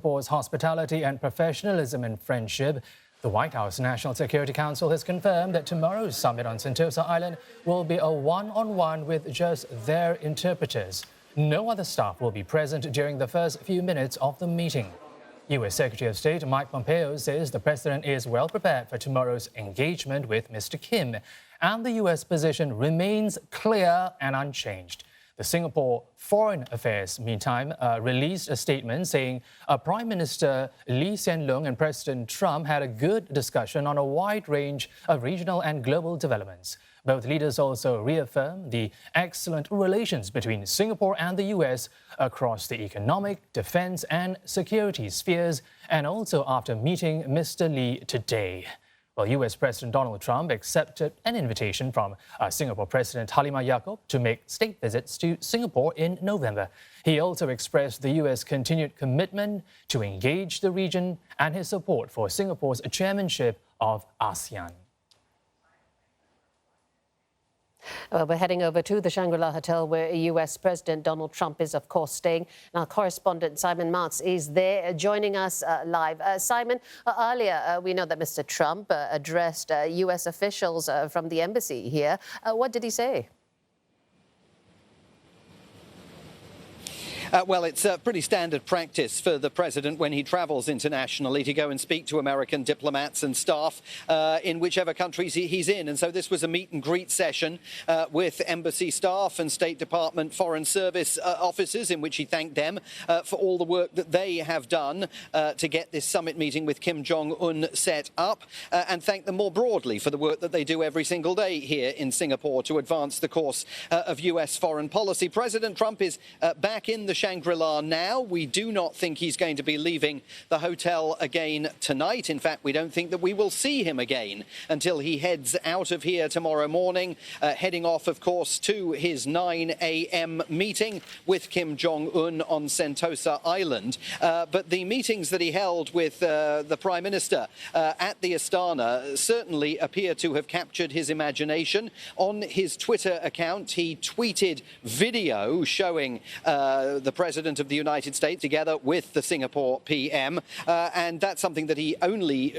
Singapore's hospitality and professionalism and friendship, the White House National Security Council has confirmed that tomorrow's summit on Sentosa Island will be a one-on-one with just their interpreters. No other staff will be present during the first few minutes of the meeting. U.S. Secretary of State Mike Pompeo says the president is well prepared for tomorrow's engagement with Mr. Kim, and the U.S. position remains clear and unchanged. The Singapore Foreign Affairs, meantime, released a statement saying Prime Minister Lee Hsien Loong and President Trump had a good discussion on a wide range of regional and global developments. Both leaders also reaffirmed the excellent relations between Singapore and the U.S. across the economic, defense and security spheres, and also after meeting Mr. Lee today. Well, U.S. President Donald Trump accepted an invitation from Singapore President Halimah Yacob to make state visits to Singapore in November. He also expressed the U.S. continued commitment to engage the region and his support for Singapore's chairmanship of ASEAN. We're heading over to the Shangri-La Hotel where U.S. President Donald Trump is, of course, staying. Now, correspondent Simon Marks is there joining us live. Simon, earlier we know that Mr. Trump addressed U.S. officials from the embassy here. What did he say? Well, it's pretty standard practice for the president when he travels internationally to go and speak to American diplomats and staff in whichever countries he's in. And so this was a meet and greet session with embassy staff and State Department Foreign Service officers in which he thanked them for all the work that they have done to get this summit meeting with Kim Jong-un set up and thanked them more broadly for the work that they do every single day here in Singapore to advance the course of U.S. foreign policy. President Trump is back in the Shangri-La now. We do not think he's going to be leaving the hotel again tonight. In fact, we don't think that we will see him again until he heads out of here tomorrow morning, heading off, of course, to his 9 a.m. meeting with Kim Jong-un on Sentosa Island. But the meetings that he held with the Prime Minister at the Astana certainly appear to have captured his imagination. On his Twitter account, he tweeted video showing the President of the United States together with the Singapore PM. And that's something that he only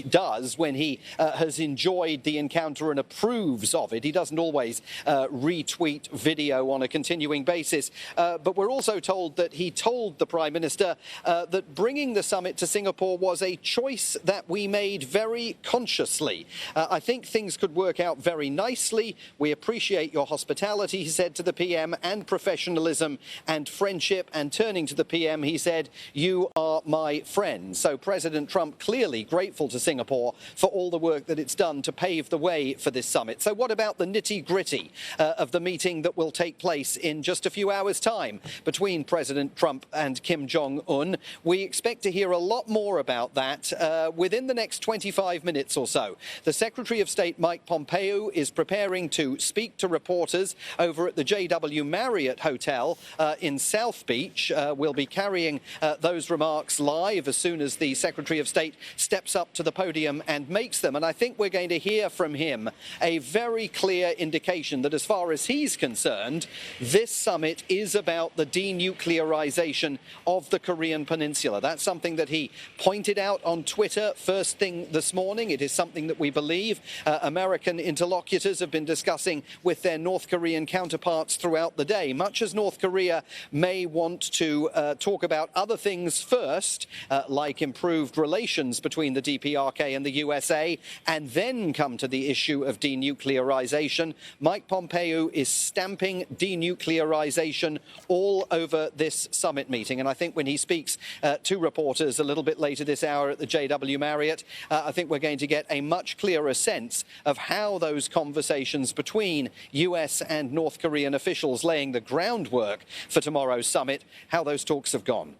does when he has enjoyed the encounter and approves of it. He doesn't always retweet video on a continuing basis. But we're also told that he told the Prime Minister that bringing the summit to Singapore was a choice that we made very consciously. I think things could work out very nicely. We appreciate your hospitality, he said to the PM, and professionalism and friendship. And turning to the PM, he said, "You are my friend." So President Trump clearly grateful to Singapore for all the work that it's done to pave the way for this summit. So what about the nitty-gritty of the meeting that will take place in just a few hours' time between President Trump and Kim Jong-un? We expect to hear a lot more about that within the next 25 minutes or so. The Secretary of State, Mike Pompeo, is preparing to speak to reporters over at the JW Marriott Hotel in South Beach. We'll be carrying those remarks live as soon as the Secretary of State steps up to the podium and makes them. And I think we're going to hear from him a very clear indication that as far as he's concerned, this summit is about the denuclearization of the Korean Peninsula. That's something that he pointed out on Twitter first thing this morning. It is something that we believe American interlocutors have been discussing with their North Korean counterparts throughout the day. Much as North Korea may want to talk about other things first, like improved relations between the DPRK and the USA, and then come to the issue of denuclearization, Mike Pompeo is stamping denuclearization all over this summit meeting. And I think when he speaks to reporters a little bit later this hour at the JW Marriott, I think we're going to get a much clearer sense of how those conversations between US and North Korean officials laying the groundwork for tomorrow's summit, how those talks have gone.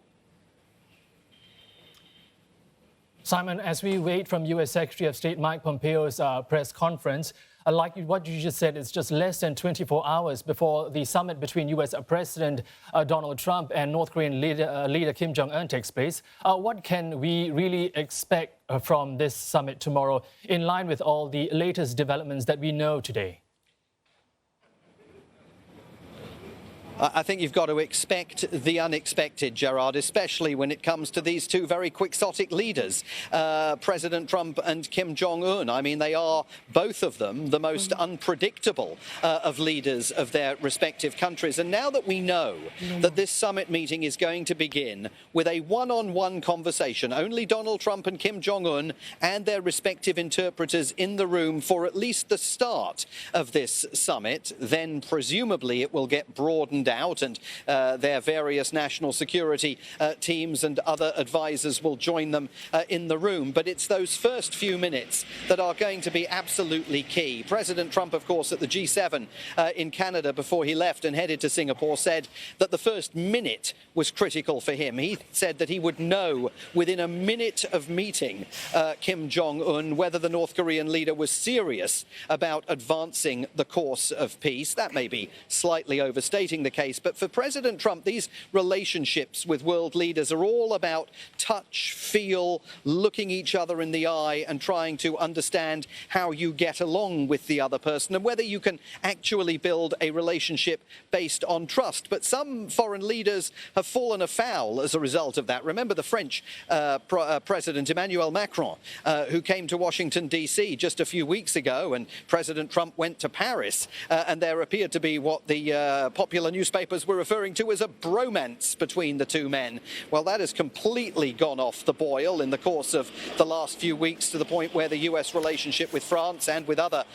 Simon, as we wait from U.S. Secretary of State Mike Pompeo's press conference, like what you just said, it's just less than 24 hours before the summit between U.S. President Donald Trump and North Korean leader Kim Jong-un takes place. What can we really expect from this summit tomorrow in line with all the latest developments that we know today? I think you've got to expect the unexpected, Gerard, especially when it comes to these two very quixotic leaders, President Trump and Kim Jong-un. I mean, they are, both of them, the most unpredictable of leaders of their respective countries. And now that we know that this summit meeting is going to begin with a one-on-one conversation, only Donald Trump and Kim Jong-un and their respective interpreters in the room for at least the start of this summit, then presumably it will get broadened out and their various national security teams and other advisors will join them in the room. But it's those first few minutes that are going to be absolutely key. President Trump, of course, at the G7 in Canada before he left and headed to Singapore, said that the first minute was critical for him. He said that he would know within a minute of meeting Kim Jong-un whether the North Korean leader was serious about advancing the course of peace. That may be slightly overstating the case, but for President Trump, these relationships with world leaders are all about touch, feel, looking each other in the eye and trying to understand how you get along with the other person and whether you can actually build a relationship based on trust. But some foreign leaders have fallen afoul as a result of that. Remember the French President Emmanuel Macron, who came to Washington, D.C. just a few weeks ago, and President Trump went to Paris, and there appeared to be what the popular newspapers were referring to as a bromance between the two men. Well, that has completely gone off the boil in the course of the last few weeks, to the point where the US relationship with France and with other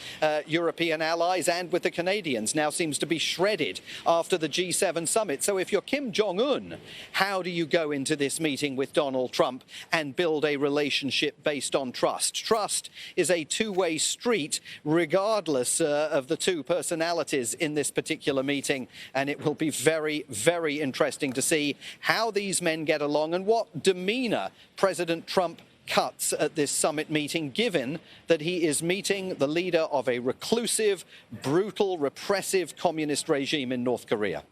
European allies and with the Canadians now seems to be shredded after the G7 summit. So if you're Kim Jong-un, how do you go into this meeting with Donald Trump and build a relationship based on trust? Trust is a two-way street, regardless of the two personalities in this particular meeting, and it will be very, very interesting to see how these men get along and what demeanor President Trump cuts at this summit meeting, given that he is meeting the leader of a reclusive, brutal, repressive communist regime in North Korea.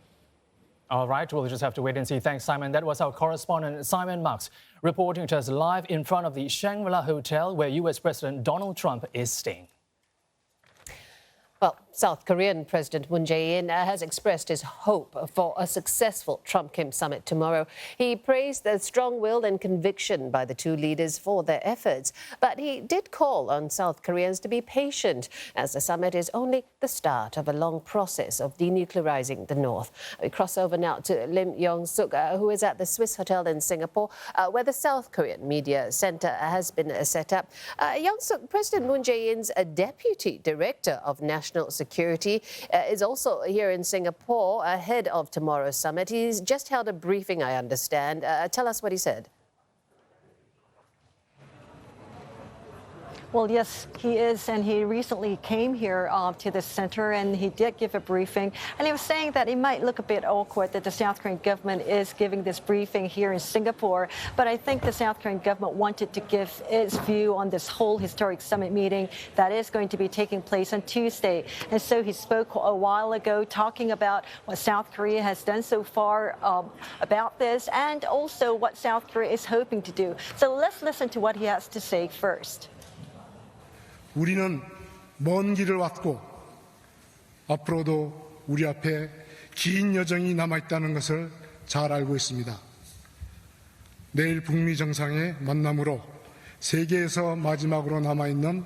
All right, we'll just have to wait and see. Thanks, Simon. That was our correspondent, Simon Marks, reporting to us live in front of the Shangri-La Hotel where US President Donald Trump is staying. Well, South Korean President Moon Jae-in has expressed his hope for a successful Trump-Kim summit tomorrow. He praised the strong will and conviction by the two leaders for their efforts. But he did call on South Koreans to be patient, as the summit is only the start of a long process of denuclearizing the North. We cross over now to Lim Yong-suk, who is at the Swiss Hotel in Singapore, where the South Korean Media Center has been set up. Yong-suk, President Moon Jae-in's Deputy Director of National Security is also here in Singapore ahead of tomorrow's summit. He's just held a briefing, I understand. Tell us what he said. Well, yes, he is, and he recently came here to the center, and he did give a briefing, and he was saying that it might look a bit awkward that the South Korean government is giving this briefing here in Singapore, but I think the South Korean government wanted to give its view on this whole historic summit meeting that is going to be taking place on Tuesday. And so he spoke a while ago talking about what South Korea has done so far about this, and also what South Korea is hoping to do. So let's listen to what he has to say first. 우리는 먼 길을 왔고 앞으로도 우리 앞에 긴 여정이 남아있다는 것을 잘 알고 있습니다. 내일 북미 정상의 만남으로 세계에서 마지막으로 남아있는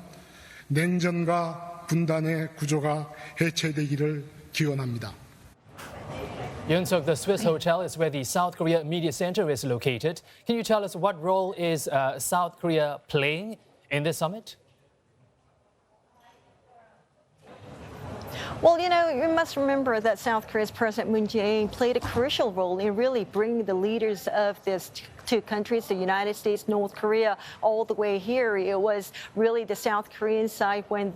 냉전과 분단의 구조가 해체되기를 기원합니다. Yoon-suk, the Swiss Hotel is where the South Korea Media Center is located. Can you tell us what role is South Korea playing in this summit? Well, you know, you must remember that South Korea's President Moon Jae-in played a crucial role in really bringing the leaders of these two countries, the United States, North Korea, all the way here. It was really the South Korean side when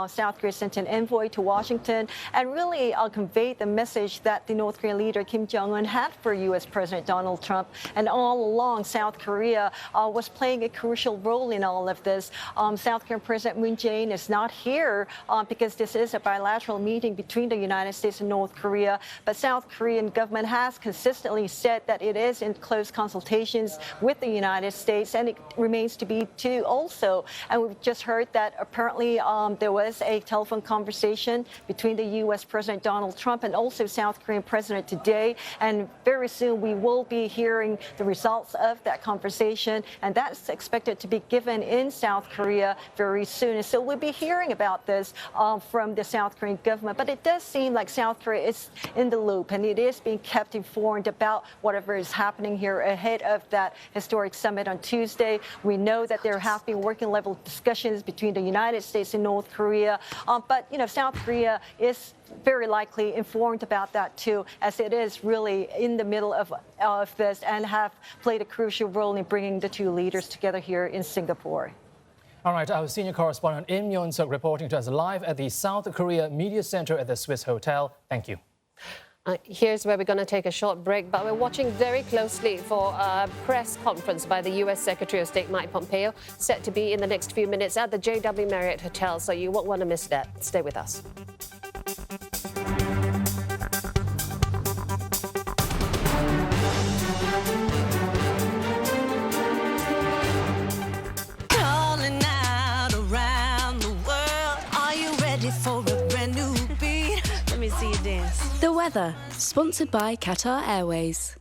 South Korea sent an envoy to Washington and really conveyed the message that the North Korean leader Kim Jong-un had for U.S. President Donald Trump. And all along, South Korea was playing a crucial role in all of this. South Korean President Moon Jae-in is not here because this is a bilateral meeting between the United States and North Korea. But South Korean government has consistently said that it is in close consultation conversations with the United States, and it remains to be two also. And we've just heard that apparently there was a telephone conversation between the U.S. President Donald Trump and also South Korean President today. And very soon we will be hearing the results of that conversation, and that's expected to be given in South Korea very soon. And so we'll be hearing about this from the South Korean government. But it does seem like South Korea is in the loop, and it is being kept informed about whatever is happening here ahead of that historic summit on Tuesday. We know that there have been working level discussions between the United States and North Korea. But, South Korea is very likely informed about that too, as it is really in the middle of this and have played a crucial role in bringing the two leaders together here in Singapore. All right, our senior correspondent Im Yeon-suk reporting to us live at the South Korea Media Center at the Swiss Hotel. Thank you. Here's where we're going to take a short break, but we're watching very closely for a press conference by the U.S. Secretary of State Mike Pompeo, set to be in the next few minutes at the JW Marriott Hotel, so you won't want to miss that. Stay with us. Calling out around the world. Are you ready for a brand new beat? Let me see you dance. The weather, sponsored by Qatar Airways.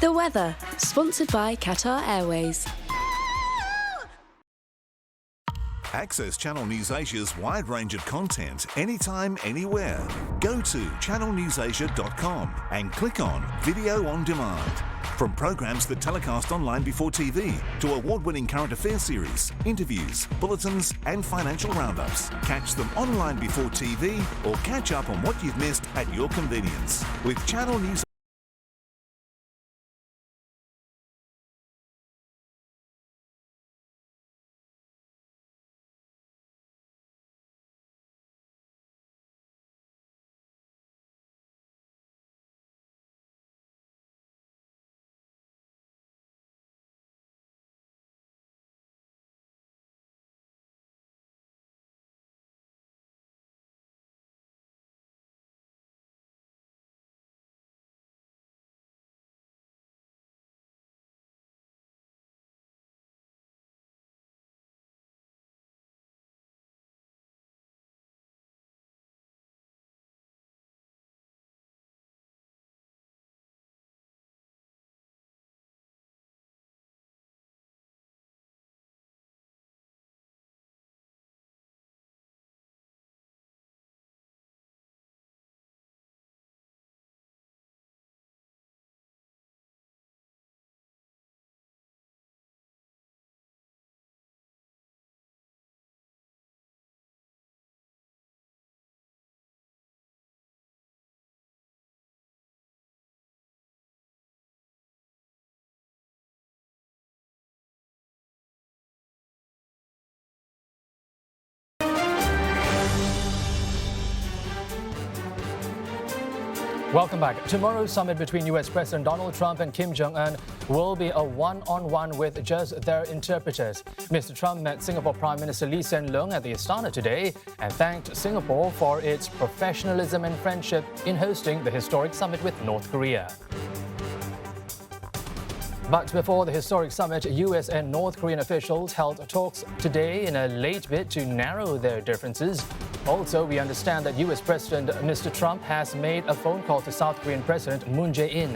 The weather, sponsored by Qatar Airways. Access Channel News Asia's wide range of content anytime, anywhere. Go to channelnewsasia.com and click on Video on Demand. From programs that telecast online before TV to award-winning current affairs series, interviews, bulletins and financial roundups. Catch them online before TV or catch up on what you've missed at your convenience. With Channel News Welcome back. Tomorrow's summit between U.S. President Donald Trump and Kim Jong-un will be a one-on-one with just their interpreters. Mr. Trump met Singapore Prime Minister Lee Hsien Loong at the Astana today and thanked Singapore for its professionalism and friendship in hosting the historic summit with North Korea. But before the historic summit, U.S. and North Korean officials held talks today in a late bid to narrow their differences. Also, we understand that U.S. President Mr. Trump has made a phone call to South Korean President Moon Jae-in.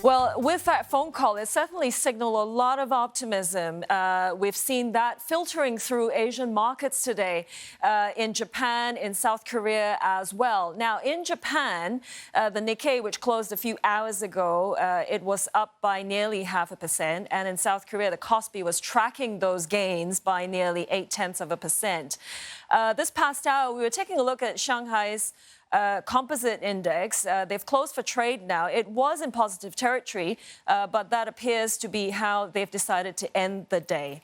Well, with that phone call, it certainly signaled a lot of optimism. We've seen that filtering through Asian markets today, in Japan, in South Korea as well. Now, in Japan, the Nikkei, which closed a few hours ago, it was up by nearly 0.5%. And in South Korea, the Kospi was tracking those gains by nearly 0.8%. This past hour, we were taking a look at Shanghai's composite index. They've closed for trade now. It was in positive territory, but that appears to be how they've decided to end the day.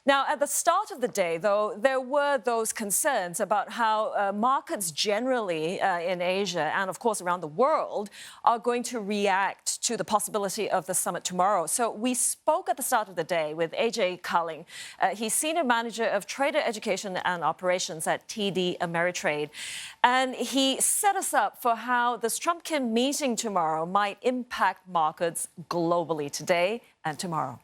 Now, at the start of the day, though, there were those concerns about how markets generally in Asia and, of course, around the world are going to react to the possibility of the summit tomorrow. So we spoke at the start of the day with AJ Culling. He's Senior Manager of Trader Education and Operations at TD Ameritrade. And he set us up for how this Trump-Kim meeting tomorrow might impact markets globally today and tomorrow.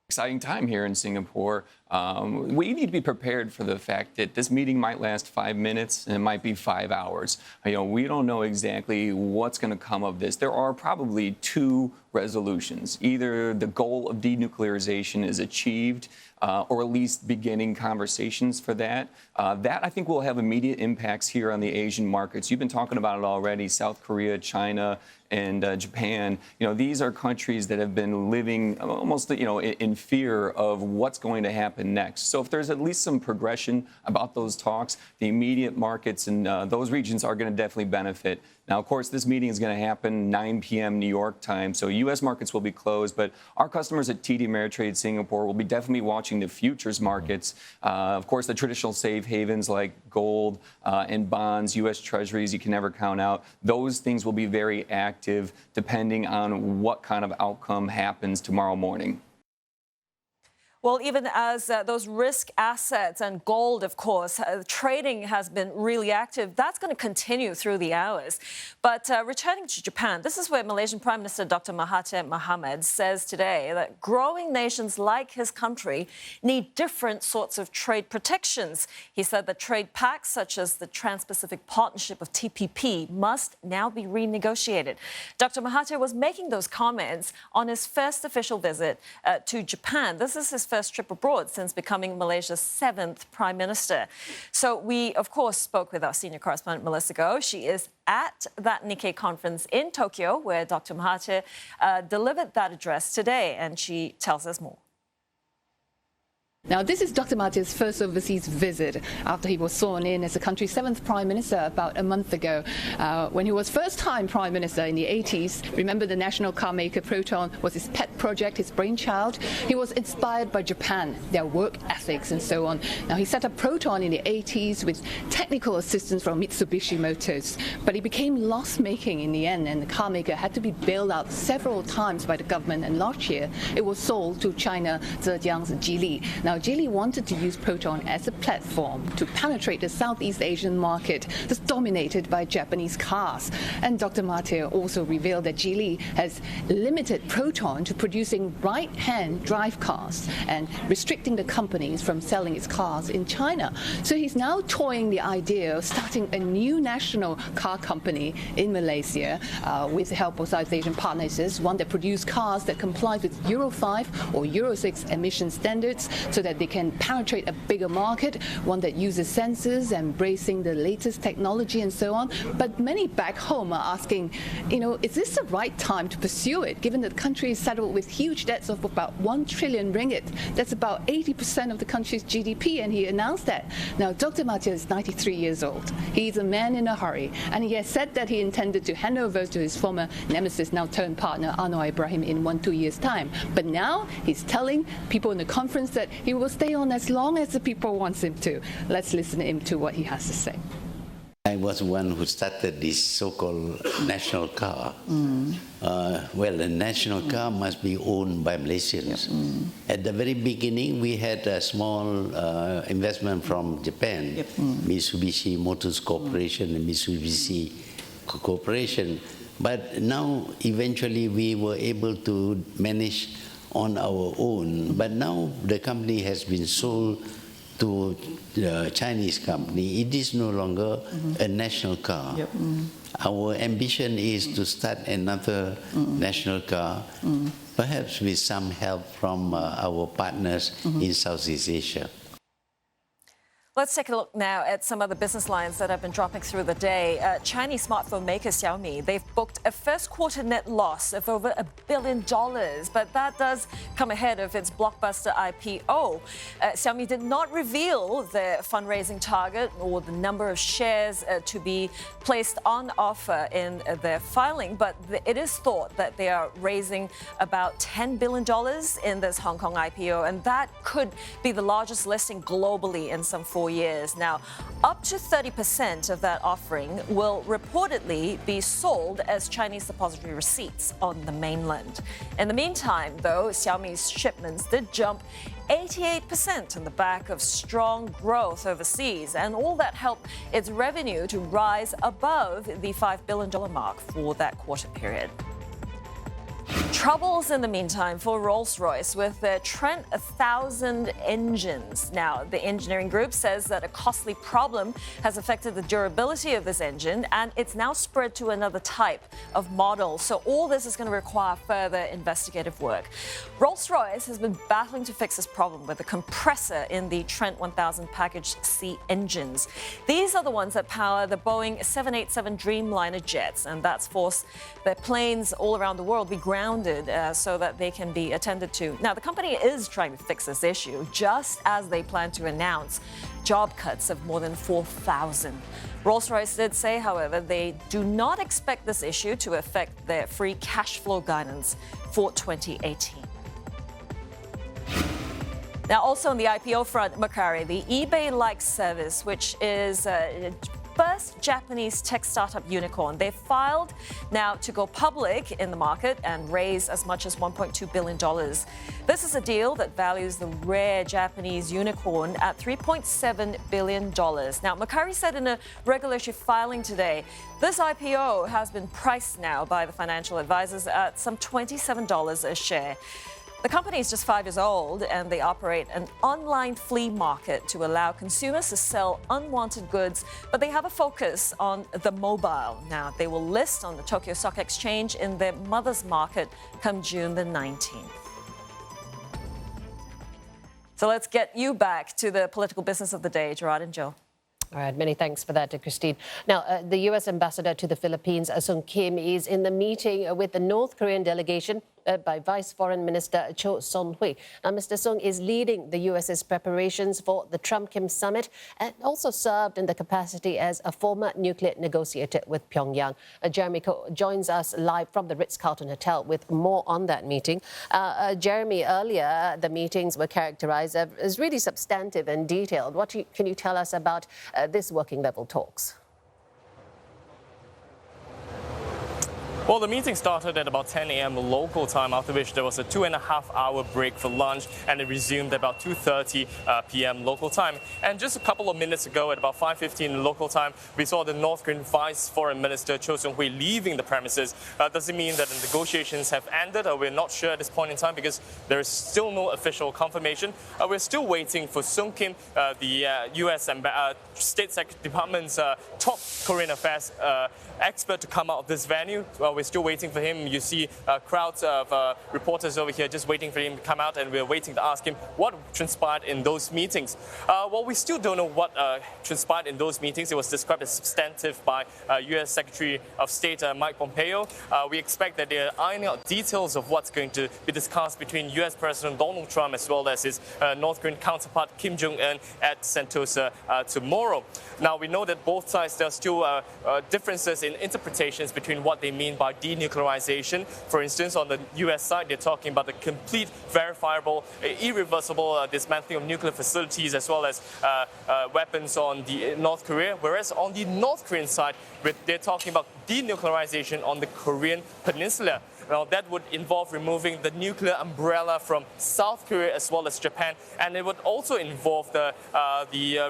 Exciting time here in Singapore. We need to be prepared for the fact that this meeting might last 5 minutes and it might be 5 hours. We don't know exactly what's going to come of this. There are probably two resolutions. Either the goal of denuclearization is achieved, or at least beginning conversations for that. That, I think, will have immediate impacts here on the Asian markets. You've been talking about it already, South Korea, China, and Japan. These are countries that have been living almost, in fear of what's going to happen next. So if there's at least some progression about those talks, the immediate markets in those regions are going to definitely benefit. Now, of course, this meeting is going to happen 9 p.m. New York time, so U.S. markets will be closed, but our customers at TD Ameritrade Singapore will be definitely watching the futures markets. Of course, the traditional safe havens like gold and bonds, U.S. Treasuries, you can never count out. Those things will be very active depending on what kind of outcome happens tomorrow morning. Well, even as those risk assets and gold, of course, trading has been really active. That's going to continue through the hours. But returning to Japan, this is where Malaysian Prime Minister Dr. Mahathir Mohamad says today that growing nations like his country need different sorts of trade protections. He said that trade pacts such as the Trans-Pacific Partnership of TPP must now be renegotiated. Dr. Mahathir was making those comments on his first official visit to Japan. This is his first trip abroad since becoming Malaysia's 7th Prime Minister. So we, of course, spoke with our senior correspondent, Melissa Goh. She is at that Nikkei conference in Tokyo, where Dr. Mahathir delivered that address today, and she tells us more. Now, this is Dr. Mahathir's first overseas visit after he was sworn in as the country's 7th Prime Minister about a month ago. When he was first-time Prime Minister in the 80s, remember the national car maker Proton was his pet project, his brainchild. He was inspired by Japan, their work ethics and so on. Now, he set up Proton in the 80s with technical assistance from Mitsubishi Motors, but he became loss-making in the end, and the car maker had to be bailed out several times by the government, and last year it was sold to China, Zhejiang's Geely. Now, Geely wanted to use Proton as a platform to penetrate the Southeast Asian market that's dominated by Japanese cars. And Dr. Mahathir also revealed that Geely has limited Proton to producing right-hand drive cars and restricting the companies from selling its cars in China. So he's now toying the idea of starting a new national car company in Malaysia with the help of South Asian partners, one that produces cars that comply with Euro 5 or Euro 6 emission standards so that they can penetrate a bigger market, one that uses sensors, embracing the latest technology and so on. But many back home are asking, is this the right time to pursue it, given that the country is saddled with huge debts of about 1 trillion ringgit? That's about 80% of the country's GDP, and he announced that. Now, Dr. Mahathir is 93 years old. He's a man in a hurry, and he has said that he intended to hand over to his former nemesis, now turned partner, Anwar Ibrahim, in 1-2 years' time. But now he's telling people in the conference that he will stay on as long as the people want him to. Let's listen to him to what he has to say. I was one who started this so-called national car. Well, a national car must be owned by Malaysians. At the very beginning, we had a small investment from Japan, Mitsubishi Motors Corporation and Mitsubishi Corporation. But now, eventually, we were able to manage on our own. But now the company has been sold to the Chinese company. It is no longer a national car. Our ambition is to start another national car, perhaps with some help from our partners in Southeast Asia. Let's take a look now at some of the business lines that have been dropping through the day. Chinese smartphone maker Xiaomi, they've booked a first quarter net loss of over $1 billion, but that does come ahead of its blockbuster IPO. Xiaomi did not reveal their fundraising target or the number of shares to be placed on offer in their filing, but it is thought that they are raising about $10 billion in this Hong Kong IPO, and that could be the largest listing globally in some 4 years. Now, up to 30% of that offering will reportedly be sold as Chinese depository receipts on the mainland. In the meantime, though, Xiaomi's shipments did jump 88% on the back of strong growth overseas, and all that helped its revenue to rise above the $5 billion mark for that quarter period. Troubles in the meantime for Rolls-Royce with their Trent 1000 engines. Now, the engineering group says that a costly problem has affected the durability of this engine, and it's now spread to another type of model. So all this is going to require further investigative work. Rolls-Royce has been battling to fix this problem with a compressor in the Trent 1000 Package C engines. These are the ones that power the Boeing 787 Dreamliner jets, and that's forced their planes all around the world be grounded so that they can be attended to. Now, the company is trying to fix this issue just as they plan to announce job cuts of more than 4,000. Rolls-Royce did say, however, they do not expect this issue to affect their free cash flow guidance for 2018. Now, also on the IPO front, Macquarie, the eBay-like service, which is first Japanese tech startup unicorn. They filed now to go public in the market and raise as much as $1.2 billion. This is a deal that values the rare Japanese unicorn at $3.7 billion. Now, Macquarie said in a regulatory filing today, this IPO has been priced now by the financial advisors at some $27 a share. The company is just 5 years old, and they operate an online flea market to allow consumers to sell unwanted goods, but they have a focus on the mobile. Now, they will list on the Tokyo Stock Exchange in their mother's market come June the 19th. So let's get you back to the political business of the day, Gerard and Joe. All right, many thanks for that, Christine. Now, the U.S. ambassador to the Philippines, Sung Kim, is in the meeting with the North Korean delegation by Vice Foreign Minister Cho Son-hui. Now, Mr. Sung is leading the U.S.'s preparations for the Trump-Kim summit and also served in the capacity as a former nuclear negotiator with Pyongyang. Jeremy Ko joins us live from the Ritz-Carlton Hotel with more on that meeting. Jeremy, earlier the meetings were characterized as really substantive and detailed. Can you tell us about this working level talks? Well, the meeting started at about 10 a.m. local time, after which there was a 2.5-hour break for lunch, and it resumed at about 2:30 p.m. local time. And just a couple of minutes ago, at about 5:15 local time, we saw the North Korean Vice Foreign Minister Cho Son-hui leaving the premises. Does it mean that the negotiations have ended? We're not sure at this point in time because there is still no official confirmation. We're still waiting for Sung Kim, the U.S. State Department's top Korean affairs expert, to come out of this venue. We're still waiting for him. You see crowds of reporters over here just waiting for him to come out, and we're waiting to ask him what transpired in those meetings. Well, we still don't know what transpired in those meetings. It was described as substantive by U.S. Secretary of State Mike Pompeo. We expect that they're ironing out details of what's going to be discussed between U.S. President Donald Trump as well as his North Korean counterpart Kim Jong-un at Sentosa tomorrow. Now, we know that both sides, there are still differences in interpretations between what they mean by denuclearization. For instance, on the U.S. side, they're talking about the complete, verifiable, irreversible dismantling of nuclear facilities as well as weapons on the North Korea. Whereas on the North Korean side, they're talking about denuclearization on the Korean Peninsula. Now, that would involve removing the nuclear umbrella from South Korea as well as Japan, and it would also involve the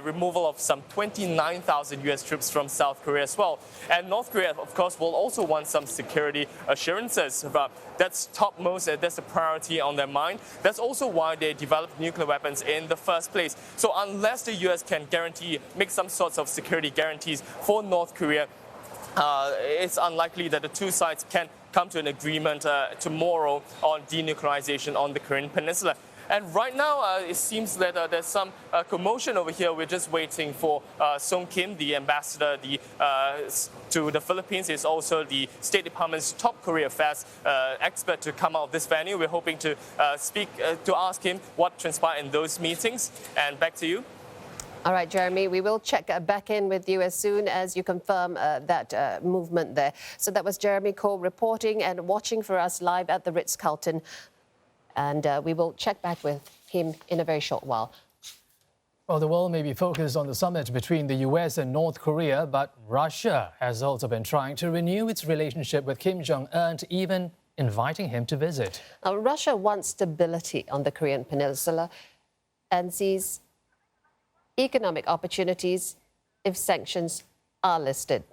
removal of some 29,000 U.S. troops from South Korea as well. And North Korea, of course, will also want some security assurances. That's topmost, that's a priority on their mind. That's also why they developed nuclear weapons in the first place. So unless the U.S. can make some sorts of security guarantees for North Korea, it's unlikely that the two sides can come to an agreement tomorrow on denuclearization on the Korean Peninsula. And right now, it seems that there's some commotion over here. We're just waiting for Sung Kim, the ambassador to the Philippines. He's also the State Department's top Korea affairs expert to come out of this venue. We're hoping to to ask him what transpired in those meetings. And back to you. All right, Jeremy, we will check back in with you as soon as you confirm that movement there. So that was Jeremy Cole reporting and watching for us live at the Ritz-Carlton. And we will check back with him in a very short while. Well, the world may be focused on the summit between the US and North Korea, but Russia has also been trying to renew its relationship with Kim Jong-un, even inviting him to visit. Now, Russia wants stability on the Korean Peninsula and sees economic opportunities if sanctions are lifted.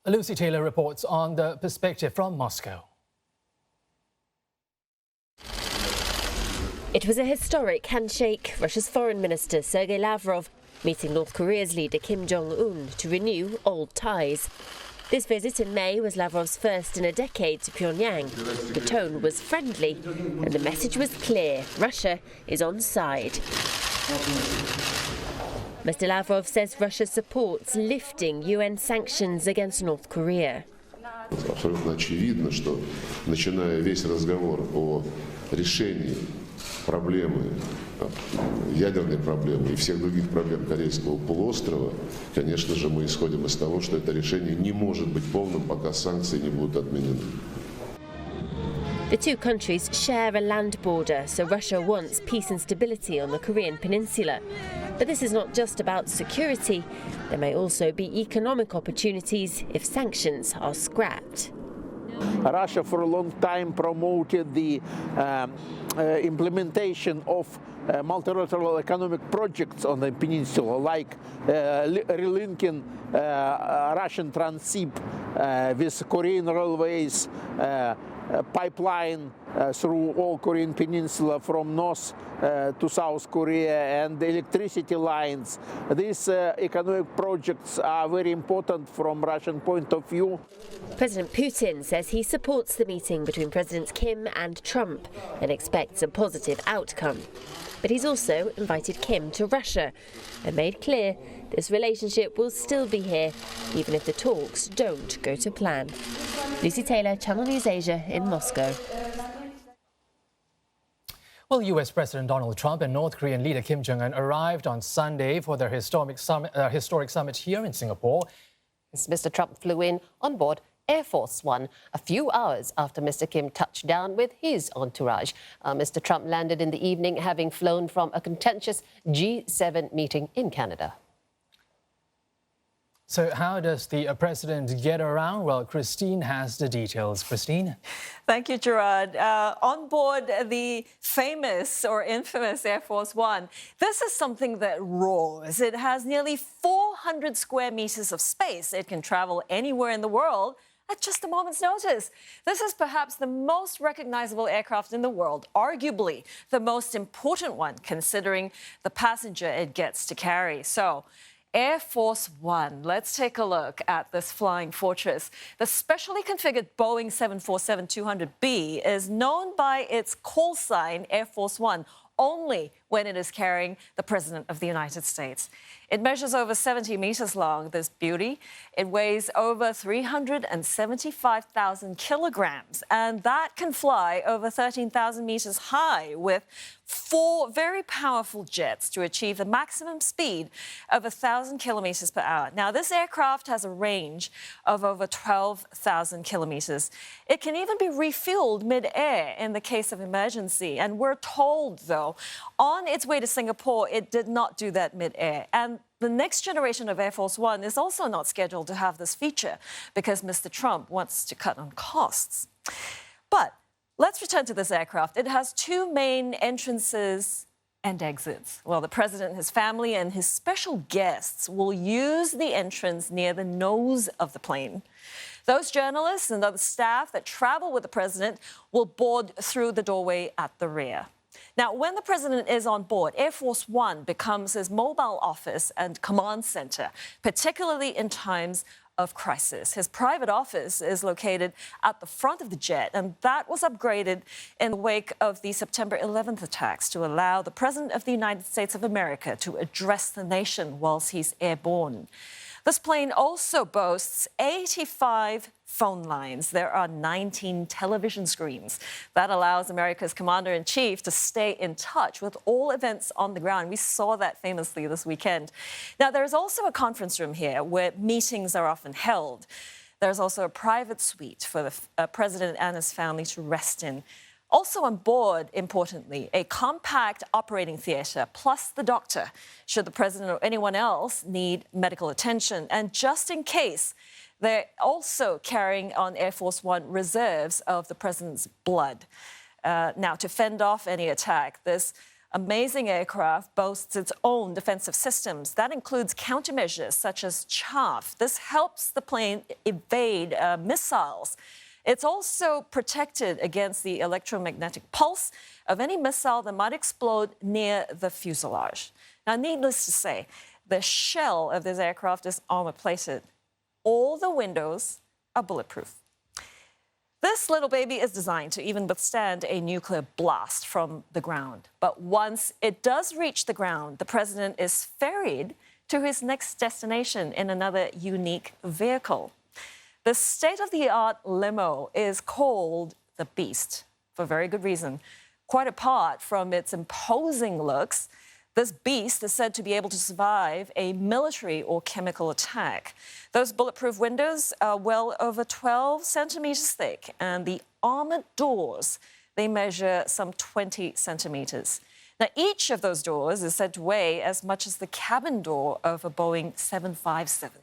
Lucy Taylor reports on the perspective from Moscow. It was a historic handshake. Russia's Foreign Minister Sergei Lavrov meeting North Korea's leader Kim Jong-un to renew old ties. This visit in May was Lavrov's first in a decade to Pyongyang. The tone was friendly and the message was clear. Russia is on side. Mr. Lavrov says Russia supports lifting UN sanctions against North Korea. Абсолютно очевидно, что начиная весь разговор о решении проблемы, ядерной проблемы и всех других проблем Корейского полуострова, конечно же, мы исходим из того, что это решение не может быть полным, пока санкции не будут отменены. The two countries share a land border, so Russia wants peace and stability on the Korean Peninsula. But this is not just about security. There may also be economic opportunities if sanctions are scrapped. Russia for a long time promoted the implementation of multilateral economic projects on the peninsula, like relinking Russian Transsib with Korean railways, pipeline through all Korean peninsula from north to South Korea, and the electricity lines. These economic projects are very important from Russian point of view. President Putin says he supports the meeting between Presidents Kim and Trump and expects a positive outcome. But he's also invited Kim to Russia and made clear this relationship will still be here, even if the talks don't go to plan. Lucy Taylor, Channel News Asia in Moscow. Well, US President Donald Trump and North Korean leader Kim Jong-un arrived on Sunday for their historic summit here in Singapore. Mr. Trump flew in on board Air Force One a few hours after Mr. Kim touched down with his entourage. Mr. Trump landed in the evening, having flown from a contentious G7 meeting in Canada. So how does the president get around? Well, Christine has the details. Christine? Thank you, Gerard. On board the famous or infamous Air Force One, this is something that roars. It has nearly 400 square meters of space. It can travel anywhere in the world at just a moment's notice. This is perhaps the most recognizable aircraft in the world, arguably the most important one, considering the passenger it gets to carry. So, Air Force One. Let's take a look at this flying fortress. The specially configured Boeing 747-200B is known by its call sign Air Force One only when it is carrying the President of the United States. It measures over 70 meters long, this beauty. It weighs over 375,000 kilograms, and that can fly over 13,000 meters high with 4 very powerful jets to achieve the maximum speed of 1,000 kilometers per hour. Now, this aircraft has a range of over 12,000 kilometers. It can even be refueled mid-air in the case of emergency. And we're told, though, on its way to Singapore, it did not do that mid-air. And the next generation of Air Force One is also not scheduled to have this feature because Mr. Trump wants to cut on costs. But let's return to this aircraft. It has 2 main entrances and exits. Well, the president, his family, and his special guests will use the entrance near the nose of the plane. Those journalists and other staff that travel with the president will board through the doorway at the rear. Now, when the president is on board, Air Force One becomes his mobile office and command center, particularly in times of crisis. His private office is located at the front of the jet, and that was upgraded in the wake of the September 11th attacks to allow the President of the United States of America to address the nation whilst he's airborne. This plane also boasts 85 phone lines. There are 19 television screens. That allows America's commander-in-chief to stay in touch with all events on the ground. We saw that famously this weekend. Now, there's also a conference room here where meetings are often held. There's also a private suite for the president and his family to rest in. Also on board, importantly, a compact operating theatre, plus the doctor, should the president or anyone else need medical attention. And just in case, they're also carrying on Air Force One reserves of the president's blood. Now, to fend off any attack, this amazing aircraft boasts its own defensive systems. That includes countermeasures such as chaff. This helps the plane evade missiles. It's also protected against the electromagnetic pulse of any missile that might explode near the fuselage. Now, needless to say, the shell of this aircraft is armor-plated. All the windows are bulletproof. This little baby is designed to even withstand a nuclear blast from the ground. But once it does reach the ground, the president is ferried to his next destination in another unique vehicle. The state-of-the-art limo is called the Beast, for very good reason. Quite apart from its imposing looks, this beast is said to be able to survive a military or chemical attack. Those bulletproof windows are well over 12 centimeters thick, and the armored doors, they measure some 20 centimeters. Now, each of those doors is said to weigh as much as the cabin door of a Boeing 757.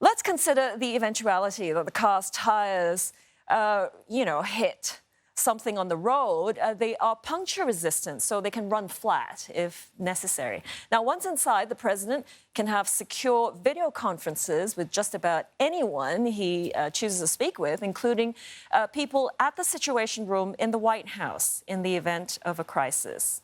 Let's consider the eventuality that the car's tires, hit something on the road. They are puncture resistant, so they can run flat if necessary. Now, once inside, the president can have secure video conferences with just about anyone he chooses to speak with, including people at the Situation Room in the White House in the event of a crisis.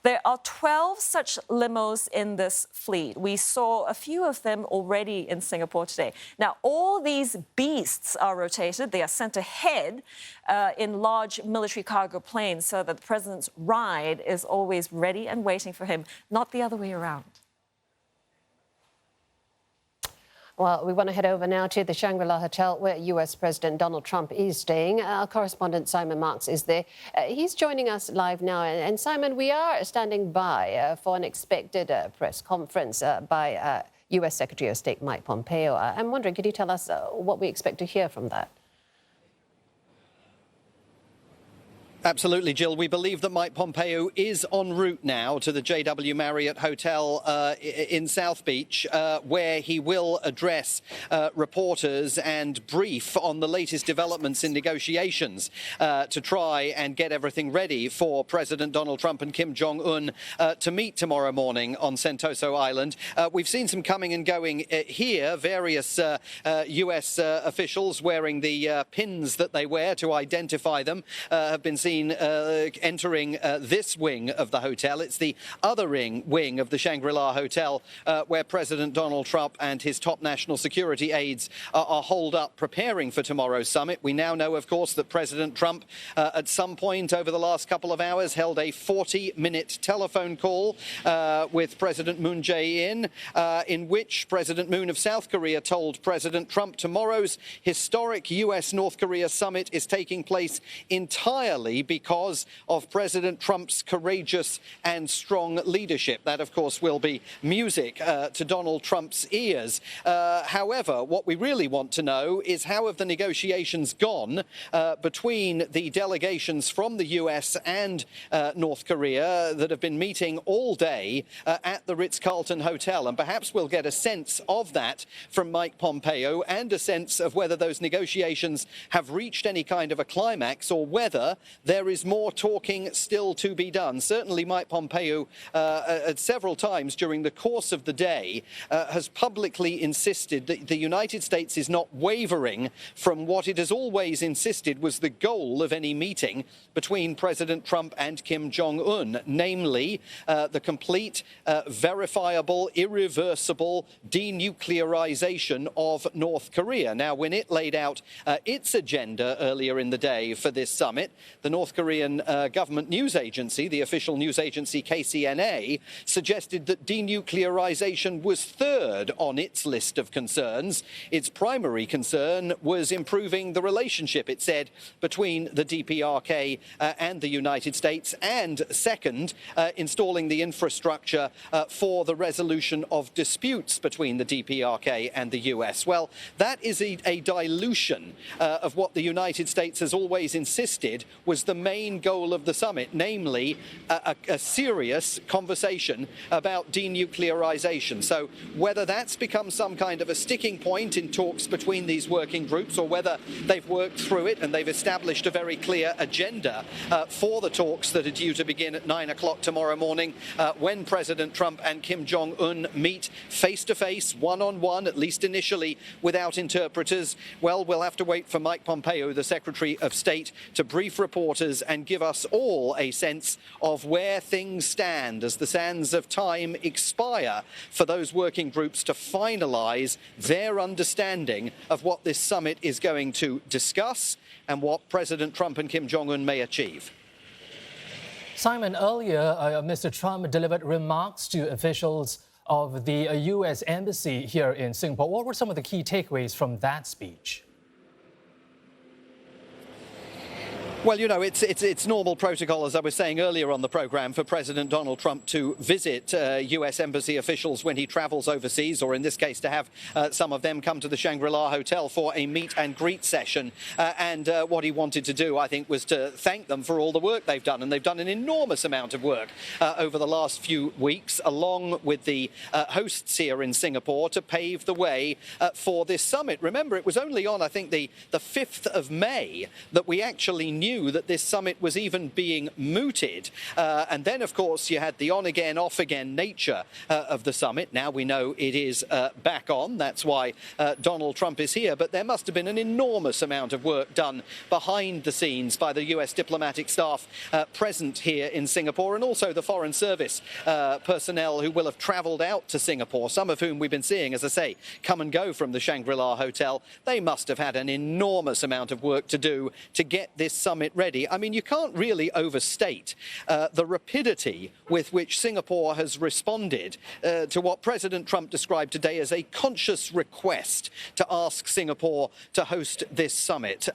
There are 12 such limos in this fleet. We saw a few of them already in Singapore today. Now, all these beasts are rotated. They are sent ahead in large military cargo planes so that the president's ride is always ready and waiting for him, not the other way around. Well, we want to head over now to the Shangri-La Hotel where US President Donald Trump is staying. Our correspondent Simon Marks is there. He's joining us live now. And Simon, we are standing by for an expected press conference by US Secretary of State Mike Pompeo. I'm wondering, could you tell us what we expect to hear from that? Absolutely, Jill. We believe that Mike Pompeo is en route now to the JW Marriott Hotel in South Beach, where he will address reporters and brief on the latest developments in negotiations to try and get everything ready for President Donald Trump and Kim Jong-un to meet tomorrow morning on Sentosa Island. We've seen some coming and going here. Various US officials wearing the pins that they wear to identify them have been seen entering this wing of the hotel. It's the other wing of the Shangri-La Hotel where President Donald Trump and his top national security aides are holed up preparing for tomorrow's summit. We now know, of course, that President Trump at some point over the last couple of hours held a 40-minute telephone call with President Moon Jae-in, in which President Moon of South Korea told President Trump tomorrow's historic US-North Korea summit is taking place entirely because of President Trump's courageous and strong leadership. That, of course, will be music to Donald Trump's ears. However, what we really want to know is how have the negotiations gone between the delegations from the US and North Korea that have been meeting all day at the Ritz-Carlton Hotel. And perhaps we'll get a sense of that from Mike Pompeo and a sense of whether those negotiations have reached any kind of a climax or whether there there is more talking still to be done. Certainly Mike Pompeo at several times during the course of the day has publicly insisted that the United States is not wavering from what it has always insisted was the goal of any meeting between President Trump and Kim Jong-un, namely the complete, verifiable, irreversible denuclearization of North Korea. Now, when it laid out its agenda earlier in the day for this summit, the North Korean government news agency, the official news agency KCNA, suggested that denuclearization was third on its list of concerns. Its primary concern was improving the relationship, it said, between the DPRK and the United States, and second, installing the infrastructure for the resolution of disputes between the DPRK and the US. Well, that is a dilution of what the United States has always insisted was the main goal of the summit, namely a serious conversation about denuclearization. So whether that's become some kind of a sticking point in talks between these working groups, or whether they've worked through it and they've established a very clear agenda for the talks that are due to begin at 9 o'clock tomorrow morning, when President Trump and Kim Jong-un meet face-to-face, one-on-one, at least initially, without interpreters. Well, we'll have to wait for Mike Pompeo, the Secretary of State, to brief reporters and give us all a sense of where things stand as the sands of time expire for those working groups to finalize their understanding of what this summit is going to discuss and what President Trump and Kim Jong-un may achieve. Simon, earlier, Mr. Trump delivered remarks to officials of the U.S. Embassy here in Singapore. What were some of the key takeaways from that speech? Well, you know, it's normal protocol, as I was saying earlier on the programme, for President Donald Trump to visit US embassy officials when he travels overseas, or in this case to have some of them come to the Shangri-La Hotel for a meet and greet session. And what he wanted to do, I think, was to thank them for all the work they've done. And they've done an enormous amount of work over the last few weeks, along with the hosts here in Singapore, to pave the way for this summit. Remember, it was only on, I think, the 5th of May that we actually knew that this summit was even being mooted. And then, of course, you had the on-again, off-again nature of the summit. Now we know it is back on. That's why Donald Trump is here. But there must have been an enormous amount of work done behind the scenes by the US diplomatic staff present here in Singapore, and also the Foreign Service personnel who will have travelled out to Singapore, some of whom we've been seeing, as I say, come and go from the Shangri-La Hotel. They must have had an enormous amount of work to do to get this summit ready. I mean, you can't really overstate the rapidity with which Singapore has responded to what President Trump described today as a conscious request to ask Singapore to host this summit.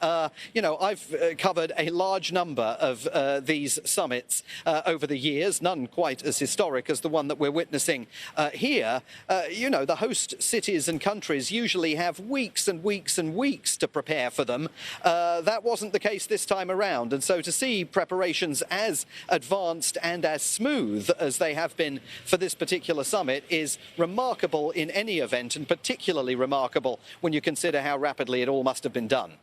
You know, I've covered a large number of these summits over the years, none quite as historic as the one that we're witnessing here. You know, the host cities and countries usually have weeks and weeks and weeks to prepare for them. That wasn't the case this time around. And so to see preparations as advanced and as smooth as they have been for this particular summit is remarkable in any event, and particularly remarkable when you consider how rapidly it all must have been done.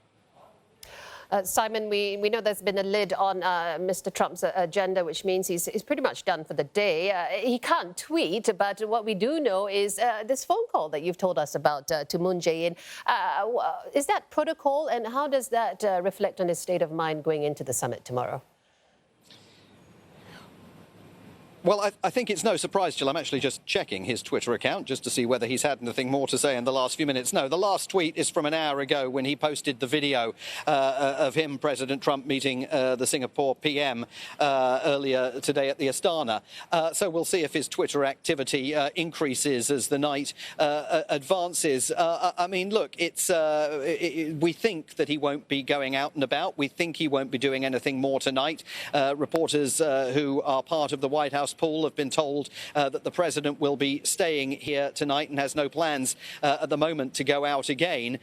Simon, we know there's been a lid on Mr. Trump's agenda, which means he's pretty much done for the day. He can't tweet, but what we do know is this phone call that you've told us about to Moon Jae-in. Is that protocol, and how does that reflect on his state of mind going into the summit tomorrow? Well, I think it's no surprise, Jill. I'm actually just checking his Twitter account just to see whether he's had anything more to say in the last few minutes. No, the last tweet is from an hour ago when he posted the video of him, President Trump, meeting the Singapore PM earlier today at the Astana. So we'll see if his Twitter activity increases as the night advances. I mean, look, we think that he won't be going out and about. We think he won't be doing anything more tonight. Reporters who are part of the White House House pool have been told that the president will be staying here tonight and has no plans at the moment to go out again.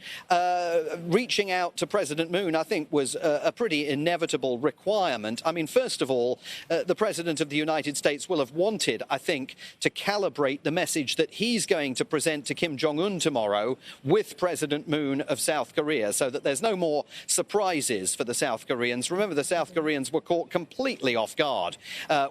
Reaching out to President Moon, I think, was a pretty inevitable requirement. I mean, first of all, the President of the United States will have wanted, I think, to calibrate the message that he's going to present to Kim Jong-un tomorrow with President Moon of South Korea, so that there's no more surprises for the South Koreans. Remember, the South Koreans were caught completely off guard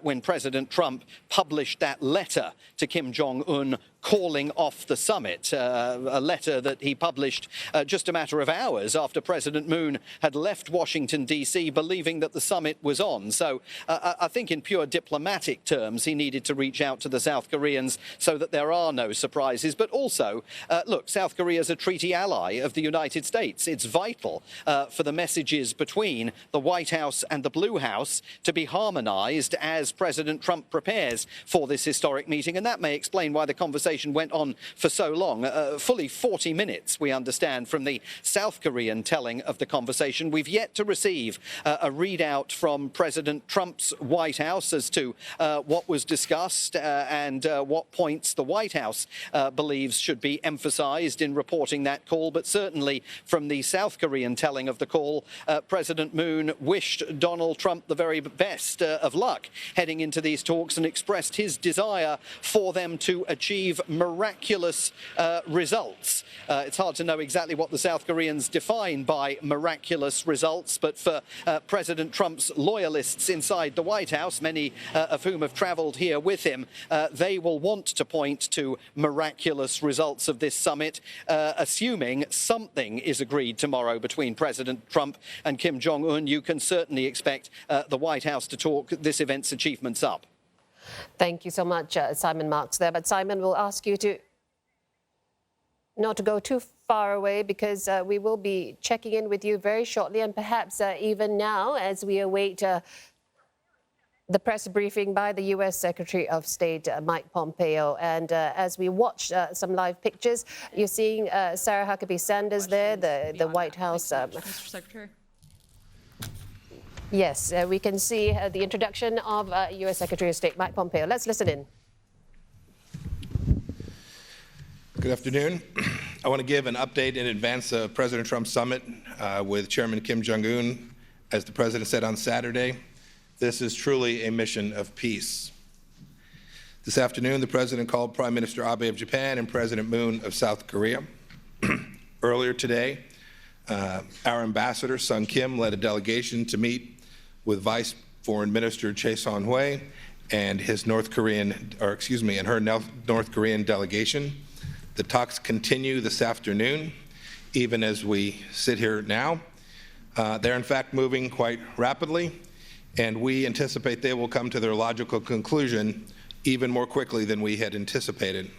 when President Trump published that letter to Kim Jong-un calling off the summit, a letter that he published just a matter of hours after President Moon had left Washington, D.C., believing that the summit was on. So I think in pure diplomatic terms, he needed to reach out to the South Koreans so that there are no surprises. But also, look, South Korea is a treaty ally of the United States. It's vital for the messages between the White House and the Blue House to be harmonized as President Trump prepares for this historic meeting. And that may explain why the conversation went on for so long, fully 40 minutes, we understand, from the South Korean telling of the conversation. We've yet to receive a readout from President Trump's White House as to what was discussed and what points the White House believes should be emphasized in reporting that call. But certainly from the South Korean telling of the call, President Moon wished Donald Trump the very best of luck heading into these talks and expressed his desire for them to achieve miraculous results. It's hard to know exactly what the South Koreans define by miraculous results, but for President Trump's loyalists inside the White House, many of whom have traveled here with him, they will want to point to miraculous results of this summit, assuming something is agreed tomorrow between President Trump and Kim Jong-un. You can certainly expect the White House to talk this event's achievements up. Thank you so much, Simon Marks there. But Simon, we'll ask you to not to go too far away, because we will be checking in with you very shortly, and perhaps even now as we await the press briefing by the U.S. Secretary of State, Mike Pompeo. And as we watch some live pictures, you're seeing Sarah Huckabee Sanders there, the White House. Mr. Secretary. Yes, we can see the introduction of U.S. Secretary of State Mike Pompeo. Let's listen in. Good afternoon. I want to give an update in advance of President Trump's summit with Chairman Kim Jong-un. As the president said on Saturday, this is truly a mission of peace. This afternoon, the president called Prime Minister Abe of Japan and President Moon of South Korea. Earlier today, our ambassador, Sung Kim, led a delegation to meet with Vice Foreign Minister Chae Son-hui and his North Korean delegation. The talks continue this afternoon, even as we sit here now. They're in fact moving quite rapidly, and we anticipate they will come to their logical conclusion even more quickly than we had anticipated.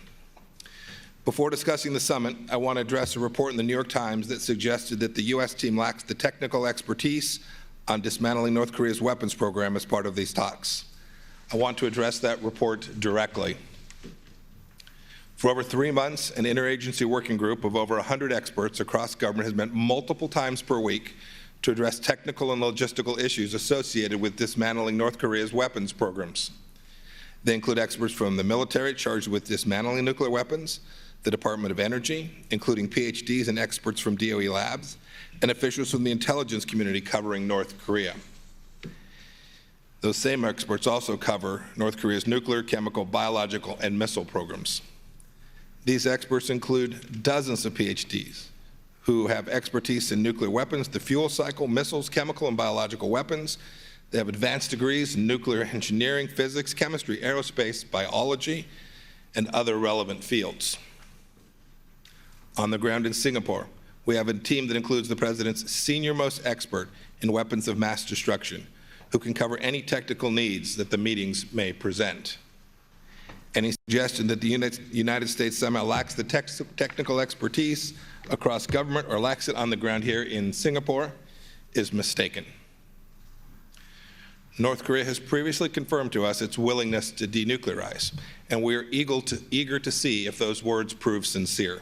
Before discussing the summit, I want to address a report in the New York Times that suggested that the U.S. team lacks the technical expertise on dismantling North Korea's weapons program as part of these talks. I want to address that report directly. For over 3 months, an interagency working group of over 100 experts across government has met multiple times per week to address technical and logistical issues associated with dismantling North Korea's weapons programs. They include experts from the military charged with dismantling nuclear weapons, the Department of Energy, including PhDs and experts from DOE labs, and officials from the intelligence community covering North Korea. Those same experts also cover North Korea's nuclear, chemical, biological, and missile programs. These experts include dozens of PhDs who have expertise in nuclear weapons, the fuel cycle, missiles, chemical and biological weapons. They have advanced degrees in nuclear engineering, physics, chemistry, aerospace, biology, and other relevant fields. On the ground in Singapore, we have a team that includes the President's senior-most expert in weapons of mass destruction, who can cover any technical needs that the meetings may present. Any suggestion that the United States somehow lacks the technical expertise across government or lacks it on the ground here in Singapore is mistaken. North Korea has previously confirmed to us its willingness to denuclearize, and we are eager to see if those words prove sincere.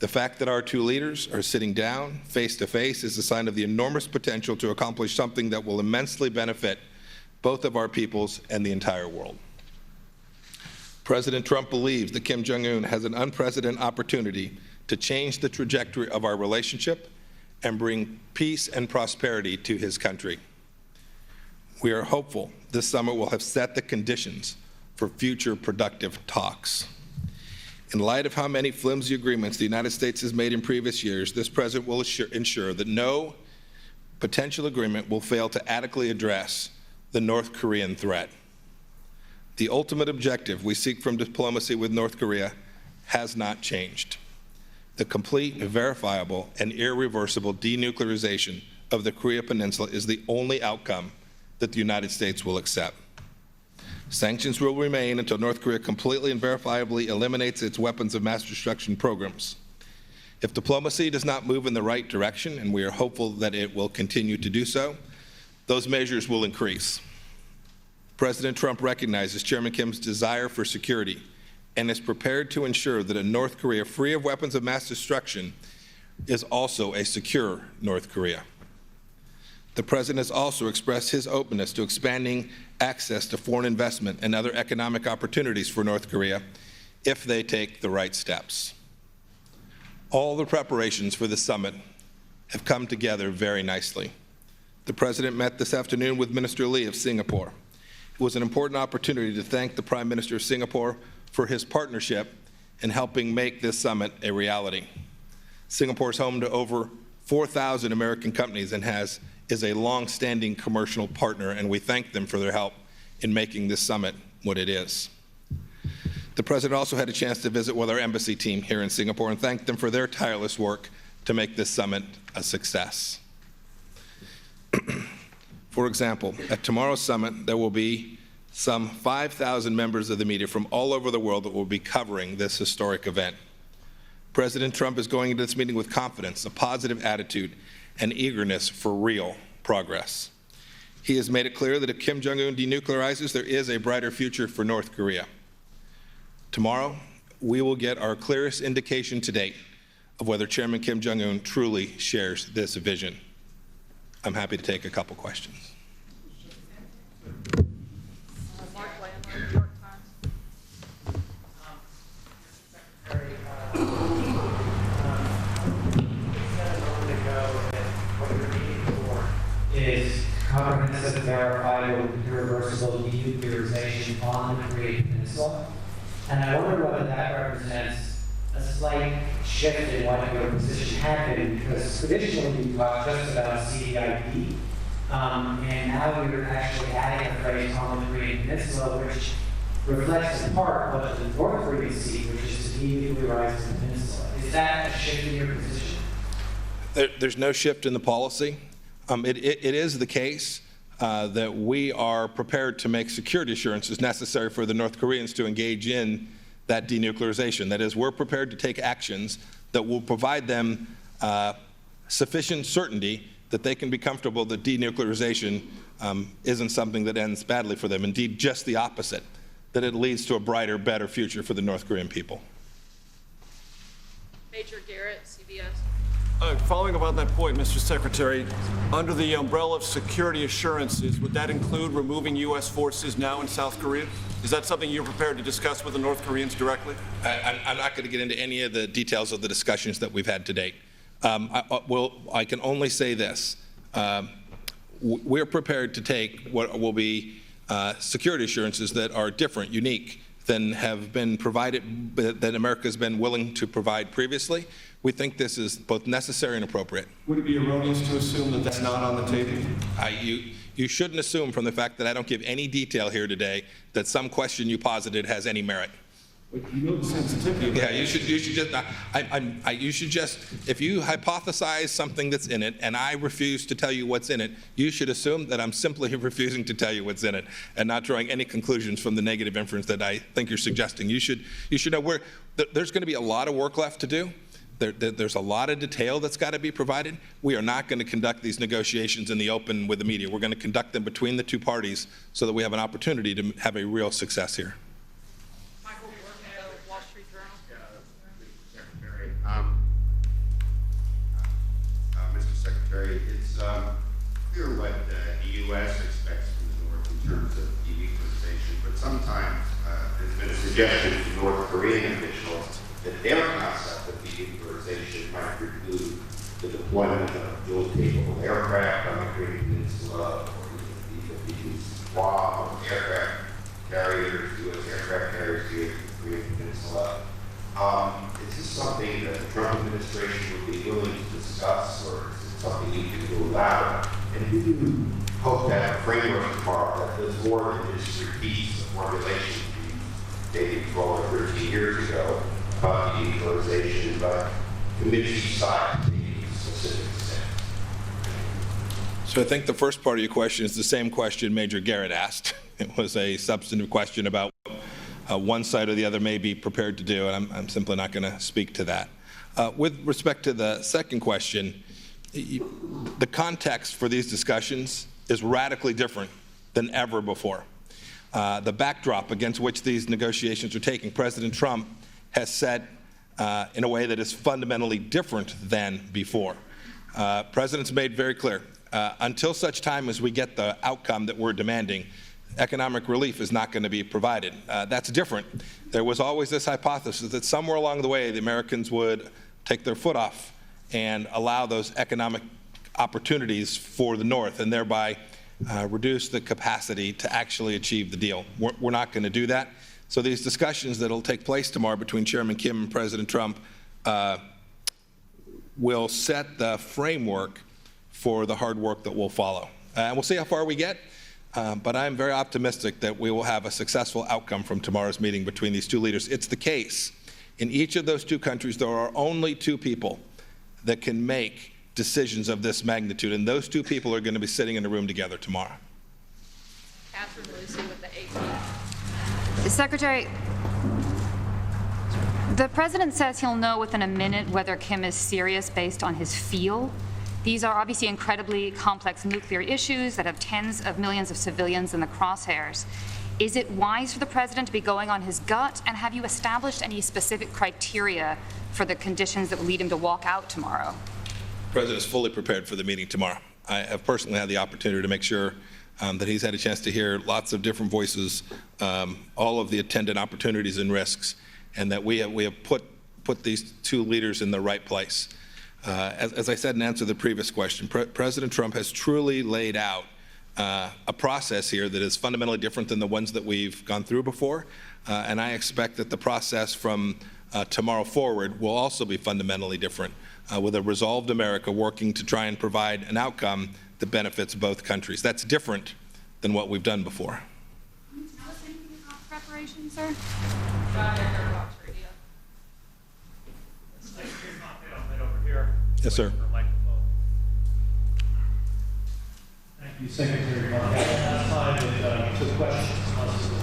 The fact that our two leaders are sitting down face to face is a sign of the enormous potential to accomplish something that will immensely benefit both of our peoples and the entire world. President Trump believes that Kim Jong-un has an unprecedented opportunity to change the trajectory of our relationship and bring peace and prosperity to his country. We are hopeful this summit will have set the conditions for future productive talks. In light of how many flimsy agreements the United States has made in previous years, this president will ensure that no potential agreement will fail to adequately address the North Korean threat. The ultimate objective we seek from diplomacy with North Korea has not changed. The complete, verifiable, and irreversible denuclearization of the Korea Peninsula is the only outcome that the United States will accept. Sanctions will remain until North Korea completely and verifiably eliminates its weapons of mass destruction programs. If diplomacy does not move in the right direction, and we are hopeful that it will continue to do so, those measures will increase. President Trump recognizes Chairman Kim's desire for security and is prepared to ensure that a North Korea free of weapons of mass destruction is also a secure North Korea. The President has also expressed his openness to expanding access to foreign investment and other economic opportunities for North Korea if they take the right steps. All the preparations for the summit have come together very nicely. The President met this afternoon with Minister Lee of Singapore. It was an important opportunity to thank the Prime Minister of Singapore for his partnership in helping make this summit a reality. Singapore is home to over 4,000 American companies and is a long-standing commercial partner, and we thank them for their help in making this summit what it is. The President also had a chance to visit with our embassy team here in Singapore and thank them for their tireless work to make this summit a success. For example, at tomorrow's summit, there will be some 5,000 members of the media from all over the world that will be covering this historic event. President Trump is going into this meeting with confidence, a positive attitude, and eagerness for real progress. He has made it clear that if Kim Jong-un denuclearizes, there is a brighter future for North Korea. Tomorrow, we will get our clearest indication to date of whether Chairman Kim Jong-un truly shares this vision. I'm happy to take a couple questions. Is comprehensive, verifiable, irreversible denuclearization on the Korean Peninsula. And I wonder whether that represents a slight shift in what your position had been, because traditionally you talked just about CDIP, and now you're actually adding a phrase on the Korean Peninsula, which reflects in part what the North Koreans see, which is to denuclearize the peninsula. Is that a shift in your position? There's no shift in the policy. It is the case that we are prepared to make security assurances necessary for the North Koreans to engage in that denuclearization. That is, we're prepared to take actions that will provide them sufficient certainty that they can be comfortable that denuclearization isn't something that ends badly for them. Indeed, just the opposite, that it leads to a brighter, better future for the North Korean people. Major Garrett, CBS. Following up on that point, Mr. Secretary, under the umbrella of security assurances, would that include removing U.S. forces now in South Korea? Is that something you're prepared to discuss with the North Koreans directly? I'm not going to get into any of the details of the discussions that we've had to date. I can only say this. We're prepared to take what will be security assurances that are different, unique, than have been provided, that America has been willing to provide previously. We think this is both necessary and appropriate. Would it be erroneous to assume that that's not on the table? You shouldn't assume from the fact that I don't give any detail here today that some question you posited has any merit. But you know the sensitivity of that. Yeah, you should just, if you hypothesize something that's in it and I refuse to tell you what's in it, you should assume that I'm simply refusing to tell you what's in it and not drawing any conclusions from the negative inference that I think you're suggesting. You should know there's going to be a lot of work left to do. There's a lot of detail that's got to be provided. We are not going to conduct these negotiations in the open with the media. We're going to conduct them between the two parties so that we have an opportunity to have a real success here. Mr. Secretary, it's clear what the U.S. expects from the North in suggestion to North Korean officials that their concept of denuclearization might preclude the deployment of dual-capable aircraft on the Korean Peninsula, or even B-52 Guam, or aircraft carriers, U.S. aircraft carriers here in the Korean Peninsula. Is this something that the Trump administration would be willing to discuss, or is it something you can rule out? And do you hope to have a framework tomorrow that does more than just repeats the formulation maybe 12 or 13 years ago about denuclearization, but commits each side to taking specific steps? So I think the first part of your question is the same question Major Garrett asked. It was a substantive question about one side or the other may be prepared to do, and I'm simply not going to speak to that. With respect to the second question, the context for these discussions is radically different than ever before. The backdrop against which these negotiations are taking, President Trump has set in a way that is fundamentally different than before. President's made very clear, until such time as we get the outcome that we're demanding, economic relief is not going to be provided. That's different. There was always this hypothesis that somewhere along the way the Americans would take their foot off and allow those economic opportunities for the North and thereby reduce the capacity to actually achieve the deal. We're not going to do that. So these discussions that will take place tomorrow between Chairman Kim and President Trump will set the framework for the hard work that will follow. And we'll see how far we get. But I'm very optimistic that we will have a successful outcome from tomorrow's meeting between these two leaders. It's the case. In each of those two countries, there are only two people that can make decisions of this magnitude, and those two people are going to be sitting in a room together tomorrow. Catherine Lucy with the AP. Secretary, the president says he'll know within a minute whether Kim is serious based on his feel. These are obviously incredibly complex nuclear issues that have tens of millions of civilians in the crosshairs. Is it wise for the president to be going on his gut? And have you established any specific criteria for the conditions that will lead him to walk out tomorrow? The president is fully prepared for the meeting tomorrow. I have personally had the opportunity to make sure that he's had a chance to hear lots of different voices, all of the attendant opportunities and risks, and that we have put these two leaders in the right place. As I said in answer to the previous question, President Trump has truly laid out a process here that is fundamentally different than the ones that we've gone through before, and I expect that the process from tomorrow forward will also be fundamentally different, with a resolved America working to try and provide an outcome that benefits both countries. That's different than what we've done before. Can you tell us anything about preparation, sir? Yes, sir. Thank you, Secretary Pompeo. Last time that you took questions from us in the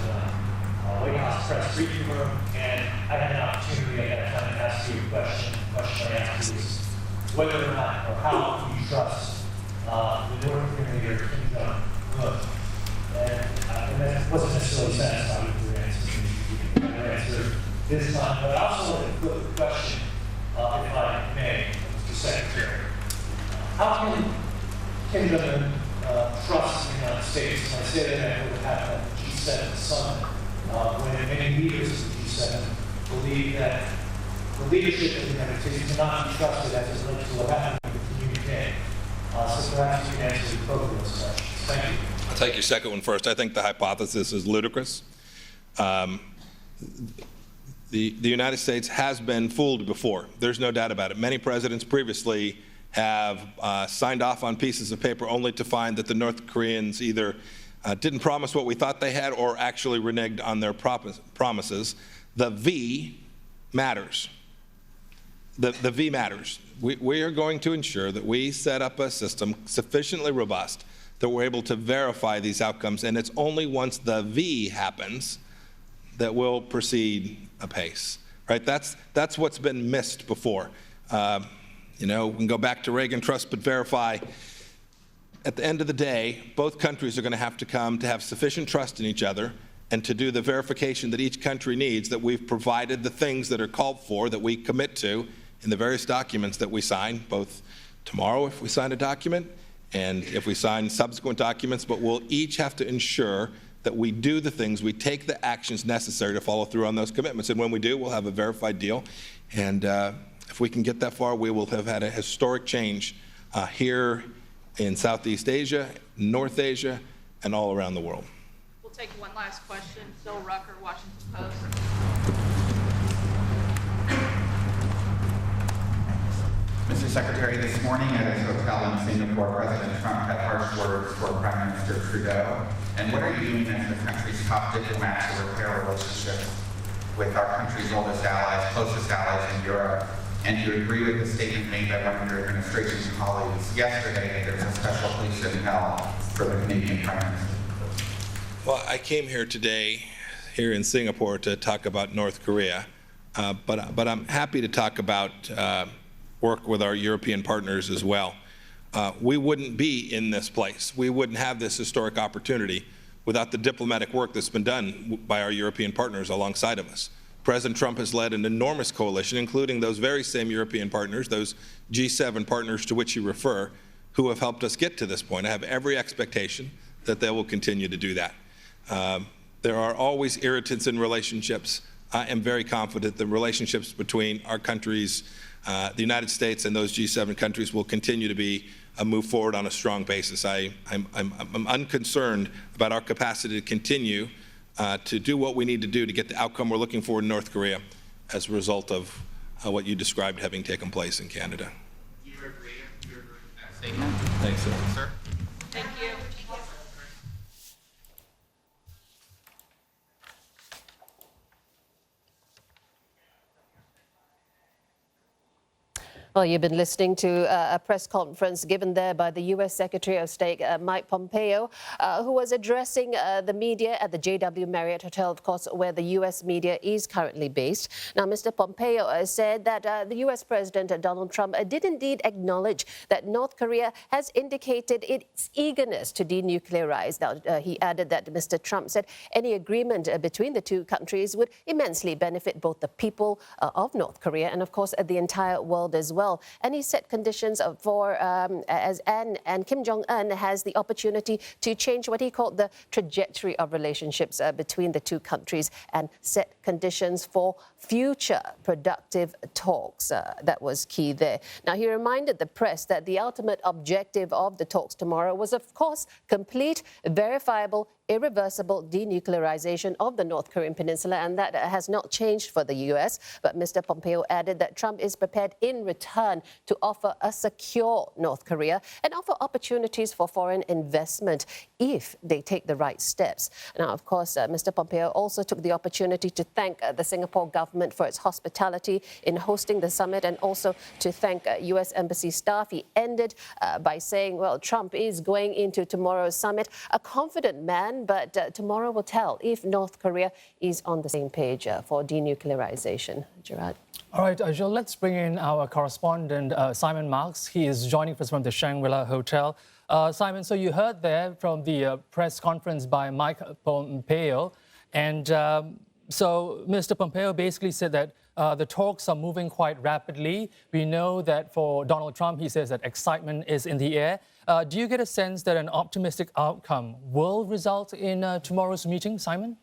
White House press briefing room, and I had an opportunity at that time to ask you a question. The question I asked you was whether or not, or how you trust the North Korean leader Kim Jong-un. And that wasn't necessarily satisfied with your answer. You can answer this time, but I also want to flip the question, if I may. Secretary, how can Kim Jong-un trust the United States? And I say that after what happened at the G7 summit, when many leaders of the G7 believe that the leadership of the United States cannot be trusted as it relates to what happened with the communique. So perhaps you can answer both of those questions. Thank you. I'll take your second one first. I think the hypothesis is ludicrous. The United States has been fooled before. There's no doubt about it. Many presidents previously have signed off on pieces of paper only to find that the North Koreans either didn't promise what we thought they had or actually reneged on their promises. The V matters. The V matters. We are going to ensure that we set up a system sufficiently robust that we're able to verify these outcomes, and it's only once the V happens that we'll proceed apace, right? That's what's been missed before. We can go back to Reagan, trust but verify. At the end of the day, both countries are going to have to come to have sufficient trust in each other and to do the verification that each country needs, that we've provided the things that are called for, that we commit to in the various documents that we sign, both tomorrow if we sign a document and if we sign subsequent documents, but we'll each have to ensure that we do the things, we take the actions necessary to follow through on those commitments. And when we do, we'll have a verified deal. And if we can get that far, we will have had a historic change here in Southeast Asia, North Asia, and all around the world. We'll take one last question. Phil Rucker, Washington Post. Mr. Secretary, this morning at his hotel in Singapore, President Trump had harsh words for Prime Minister Trudeau. And what are you doing as the country's top diplomat to repair relationships with our country's oldest allies, closest allies in Europe? And do you agree with the statement made by one of your administration's colleagues yesterday that there's a special place in hell for the Canadian Prime Minister? Well, I came here today, here in Singapore, to talk about North Korea, but I'm happy to talk about work with our European partners as well. We wouldn't be in this place. We wouldn't have this historic opportunity without the diplomatic work that's been done by our European partners alongside of us. President Trump has led an enormous coalition, including those very same European partners, those G7 partners to which you refer, who have helped us get to this point. I have every expectation that they will continue to do that. There are always irritants in relationships. I am very confident the relationships between our countries, the United States and those G7 countries, will continue to be move forward on a strong basis. I'm unconcerned about our capacity to continue to do what we need to do to get the outcome we're looking for in North Korea as a result of what you described having taken place in Canada. Do you agree with that statement? Thanks, sir. Thank you. Well, you've been listening to a press conference given there by the U.S. Secretary of State Mike Pompeo, who was addressing the media at the JW Marriott Hotel, of course, where the U.S. media is currently based. Now, Mr. Pompeo said that the U.S. President Donald Trump did indeed acknowledge that North Korea has indicated its eagerness to denuclearize. Now, he added that Mr. Trump said any agreement between the two countries would immensely benefit both the people of North Korea and, of course, the entire world as well. And he set conditions for and Kim Jong-un has the opportunity to change what he called the trajectory of relationships between the two countries and set conditions for future productive talks. That was key there. Now, he reminded the press that the ultimate objective of the talks tomorrow was, of course, complete, verifiable, irreversible denuclearization of the North Korean peninsula, and that has not changed for the U.S. But Mr. Pompeo added that Trump is prepared in return to offer a secure North Korea and offer opportunities for foreign investment if they take the right steps. Now, of course, Mr. Pompeo also took the opportunity to thank the Singapore government for its hospitality in hosting the summit and also to thank U.S. Embassy staff. He ended by saying, well, Trump is going into tomorrow's summit a confident man, but tomorrow will tell if North Korea is on the same page for denuclearization. Gerard. All right, Jill, let's bring in our correspondent, Simon Marks. He is joining us from the Shangri-La Hotel. Simon, so you heard there from the press conference by Mike Pompeo. And so Mr. Pompeo basically said that the talks are moving quite rapidly. We know that for Donald Trump, he says that excitement is in the air. Do you get a sense that an optimistic outcome will result in tomorrow's meeting, Simon?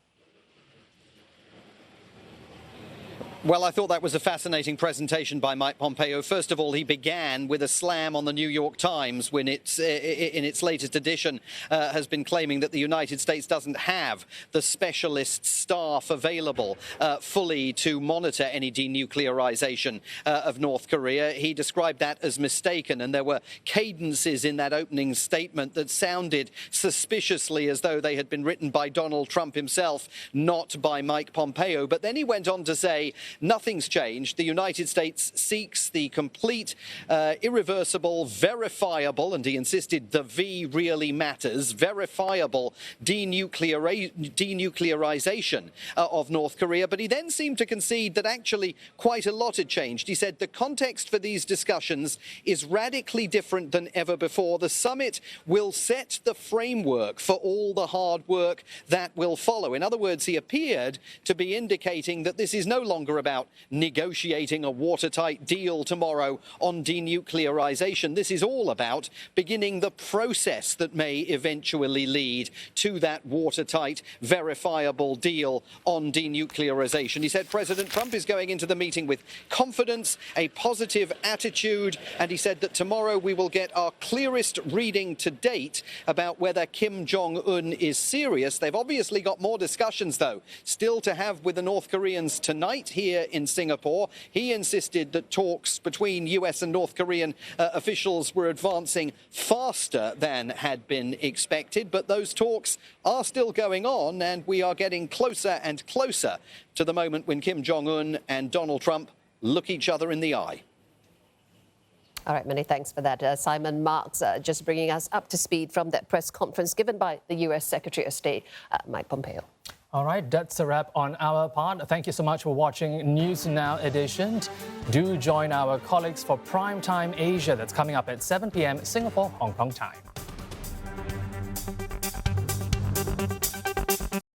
Well, I thought that was a fascinating presentation by Mike Pompeo. First of all, he began with a slam on the New York Times when it's in its latest edition has been claiming that the United States doesn't have the specialist staff available fully to monitor any denuclearization of North Korea. He described that as mistaken, and there were cadences in that opening statement that sounded suspiciously as though they had been written by Donald Trump himself, not by Mike Pompeo. But then he went on to say, nothing's changed. The United States seeks the complete, irreversible, verifiable, and he insisted the V really matters, verifiable denuclearization of North Korea. But he then seemed to concede that actually quite a lot had changed. He said the context for these discussions is radically different than ever before. The summit will set the framework for all the hard work that will follow. In other words, he appeared to be indicating that this is no longer about negotiating a watertight deal tomorrow on denuclearization. This is all about beginning the process that may eventually lead to that watertight, verifiable deal on denuclearization. He said President Trump is going into the meeting with confidence, a positive attitude, and he said that tomorrow we will get our clearest reading to date about whether Kim Jong-un is serious. They've obviously got more discussions, though, still to have with the North Koreans tonight here in Singapore. He insisted that talks between US and North Korean officials were advancing faster than had been expected, but those talks are still going on, and we are getting closer and closer to the moment when Kim Jong-un and Donald Trump look each other in the eye. All right, many thanks for that, Simon Marks, just bringing us up to speed from that press conference given by the US Secretary of State, Mike Pompeo. All right, that's a wrap on our part. Thank you so much for watching News Now edition. Do join our colleagues for Primetime Asia that's coming up at 7 p.m. Singapore, Hong Kong time.